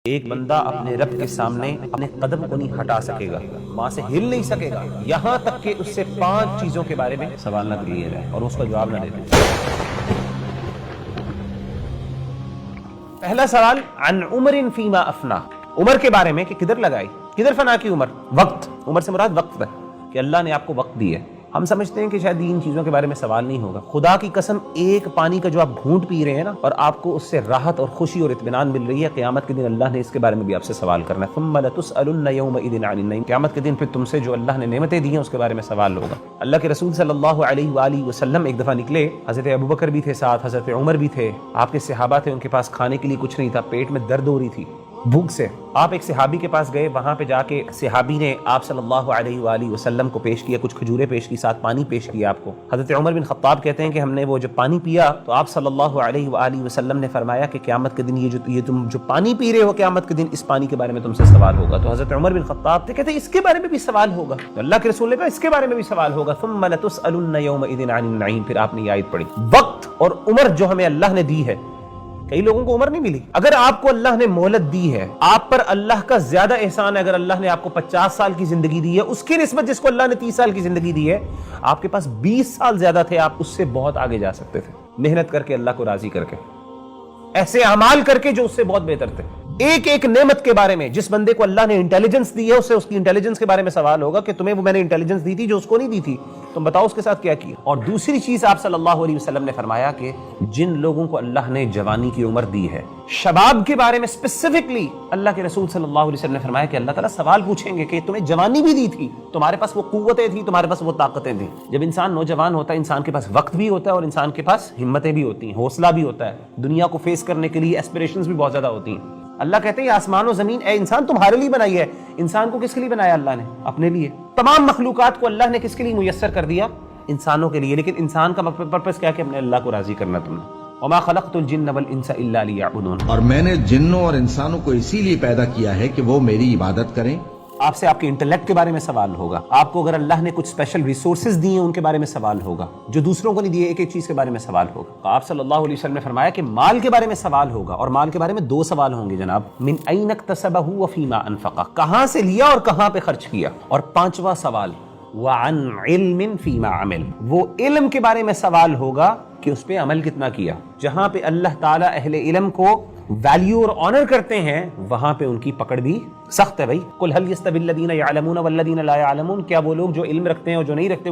ایک بندہ اپنے رب کے سامنے اپنے قدم کو نہیں ہٹا سکے گا، وہاں سے ہل نہیں سکے گا یہاں تک کہ اس سے 5 چیزوں کے بارے میں سوال نہ کیا جائے اور اس کا جواب نہ دے دے۔ پہلا سوال عن عمر فیما افنا، عمر کے بارے میں کہ کدھر لگائی، کدھر فنا کی عمر، وقت، عمر سے مراد وقت ہے کہ اللہ نے آپ کو وقت دی ہے۔ ہم سمجھتے ہیں کہ شاید ان چیزوں کے بارے میں سوال نہیں ہوگا، خدا کی قسم ایک پانی کا جو آپ گھونٹ پی رہے ہیں نا اور آپ کو اس سے راحت اور خوشی اور اطمینان مل رہی ہے، قیامت کے دن اللہ نے اس کے بارے میں بھی آپ سے سوال کرنا ہے۔ ثم لتسألن یومئذ عن النعیم، قیامت کے دن پھر تم سے جو اللہ نے نعمتیں دی ہیں اس کے بارے میں سوال ہوگا۔ اللہ کے رسول صلی اللہ علیہ وآلہ وسلم ایک دفعہ نکلے، حضرت ابوبکر بھی تھے ساتھ، حضرت عمر بھی تھے، آپ کے صحابہ تھے، ان کے پاس کھانے کے لیے کچھ نہیں تھا، پیٹ میں درد ہو رہی تھی بھوک سے۔ آپ ایک صحابی کے پاس گئے، وہاں پہ جا کے صحابی نے آپ صلی اللہ علیہ وآلہ وسلم کو پیش کیا، کچھ کھجوریں پیش کی، ساتھ پانی پیش کیا آپ کو۔ حضرت عمر بن خطاب کہتے ہیں کہ ہم نے وہ جب پانی پیا تو آپ صلی اللہ علیہ وآلہ وسلم نے فرمایا کہ قیامت کے دن یہ تم جو پانی پی رہے ہو، قیامت کے دن اس پانی کے بارے میں تم سے سوال ہوگا۔ تو حضرت عمر بن خطاب تھے، کہتے ہیں اس کے بارے میں بھی سوال ہوگا۔ تو اللہ کے رسول نے کہا اس کے بارے میں بھی سوال ہوگا۔ ثم لتسألن یومئذ عن النعیم، پھر آپ نے یہ آیت پڑھی۔ وقت اور عمر جو ہمیں اللہ نے دی ہے، کئی لوگوں کو عمر نہیں ملی، اگر آپ کو اللہ نے مہلت دی ہے، آپ پر اللہ کا زیادہ احسان ہے اگر اللہ نے آپ کو 50 سال کی زندگی دی ہے، اس کی نسبت جس کو اللہ نے 30 سال کی زندگی دی ہے، آپ کے پاس 20 سال زیادہ تھے، آپ اس سے بہت آگے جا سکتے تھے، محنت کر کے، اللہ کو راضی کر کے، ایسے اعمال کر کے جو اس سے بہت بہتر تھے۔ ایک ایک نعمت کے بارے میں، جس بندے کو اللہ نے انٹیلیجنس دی ہے اس سے اس کی انٹیلیجنس کے بارے میں سوال ہوگا کہ تمہیں وہ میں نے انٹیلیجنس دی تھی جو اس کو نہیں دی تھی، تم بتاؤ اس کے ساتھ کیا کیا۔ اور دوسری چیز آپ صلی اللہ علیہ وسلم نے فرمایا کہ جن لوگوں کو اللہ نے جوانی کی عمر دی ہے، شباب کے بارے میں اسپیسیفکلی اللہ کے رسول صلی اللہ علیہ وسلم نے فرمایا کہ اللہ تعالیٰ سوال پوچھیں گے کہ تمہیں جوانی بھی دی تھی، تمہارے پاس وہ قوتیں تھیں، تمہارے پاس وہ طاقتیں تھیں۔ جب انسان نوجوان ہوتا ہے، انسان کے پاس وقت بھی ہوتا ہے اور انسان کے پاس ہمتیں بھی ہوتی ہیں، حوصلہ بھی ہوتا ہے، دنیا کو فیس کرنے کے لیے ایسپریشنز بھی بہت زیادہ ہوتی ہیں۔ اللہ کہتے ہیں یہ آسمان و زمین اے انسان تمہارے لیے بنائی ہے۔ انسان کو کس کے لیے بنایا اللہ نے؟ اپنے لیے۔ تمام مخلوقات کو اللہ نے کس کے لیے میسر کر دیا؟ انسانوں کے لیے۔ لیکن انسان کا پرپس کیا ہے کہ اپنے اللہ کو راضی کرنا تم نے۔ وما خلقت الجن والانس الا ليعبدون، اور میں نے جنوں اور انسانوں کو اسی لیے پیدا کیا ہے کہ وہ میری عبادت کریں۔ آپ سے آپ کے انٹلیکٹ کے بارے میں سوال ہوگا، آپ کو اگر اللہ نے کچھ اسپیشل ریسورسز دیے ہیں ان کے بارے میں سوال ہوگا، جو دوسروں کو نہیں دیے، ایک ایک چیز کے بارے میں سوال ہوگا۔ آپ صلی اللہ علیہ وسلم نے فرمایا کہ مال کے بارے میں سوال ہوگا، اور مال کے بارے میں 2 سوال ہوں گے جناب، من این اکتسبہ وفیما انفقہ، کہاں سے لیا اور کہاں پہ خرچ کیا۔ اور 5واں سوال وعن علم فیما عمل، وہ علم کے بارے میں سوال ہوگا کہ اس پہ عمل کتنا کیا۔ جہاں پہ اللہ تعالیٰ اہل علم کو ویلیو اور آنر کرتے ہیں وہاں پہ ان کی پکڑ بھی سخت ہے۔ بھائی قل هل يستوي الذين يعلمون والذين لا يعلمون، کیا وہ لوگ جو علم رکھتے ہیں اور جو نہیں رکھتے